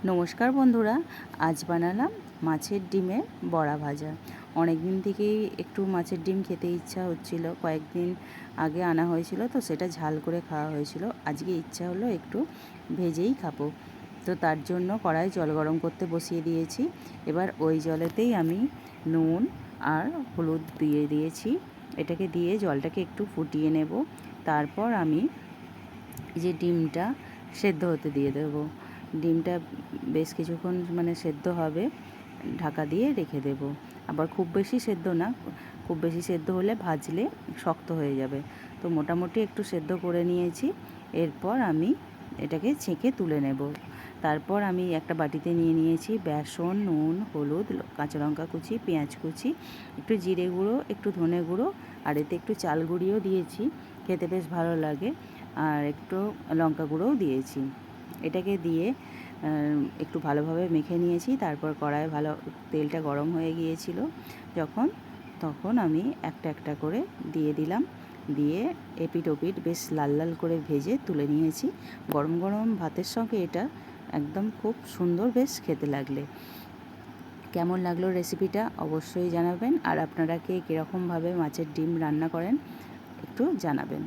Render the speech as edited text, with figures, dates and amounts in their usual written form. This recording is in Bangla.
নমস্কার বন্ধুরা, আজ বানালাম মাছের ডিমের বড়া ভাজা। অনেক দিন থেকেই একটু মাছের ডিম খেতে ইচ্ছা হচ্ছিল, কয়েকদিন আগে আনা হয়েছিল তো সেটা ঝাল করে খাওয়া হয়েছিল। আজকে ইচ্ছা হলো একটু ভেজেই খাবো, তো তার জন্য কড়াই জল গরম করতে বসিয়ে দিয়েছি। এবার ওই জলেতেই আমি নুন আর হলুদ দিয়ে দিয়েছি। এটাকে দিয়ে জলটাকে একটু ফুটিয়ে নেব। তারপর আমি এই যে ডিমটা সেদ্ধ হতে দিয়ে দেবো। ডিমটা বেশ কিছুক্ষণ সেদ্ধ হবে, ঢাকা দিয়ে রেখে দেব। আবার খুব বেশি সেদ্ধ না, খুব বেশি সেদ্ধ হলে ভাজলে শক্ত হয়ে যাবে। তো মোটামুটি একটু সেদ্ধ করে নিয়েছি। এরপর আমি এটাকে ছেঁকে তুলে নেব। তারপর আমি একটা বাটিতে নিয়ে নিয়েছি বেসন, নুন, হলুদ, কাঁচা লঙ্কা কুচি, পেঁয়াজ কুচি, একটু জিরে গুঁড়ো, একটু ধনে গুঁড়ো, আর এতে একটু চাল গুঁড়িও দিয়েছি, খেতে বেশ ভালো লাগে, আর একটু লঙ্কা গুঁড়োও দিয়েছি। এটাকে দিয়ে একটু ভালোভাবে মেখে নিয়েছি। তারপর কড়াইয়ে তেলটা গরম হয়ে গিয়েছিল তখন আমি একটা একটা করে দিয়ে দিলাম। দিয়ে এপিট ওপিট বেশ লাল লাল করে ভেজে তুলে নিয়েছি। গরম গরম ভাতের সঙ্গে এটা একদম খুব সুন্দর বেশ খেতে লাগলে। কেমন লাগলো রেসিপিটা অবশ্যই জানাবেন, আর আপনারা কে কীরকমভাবে মাছের ডিম রান্না করেন একটু জানাবেন।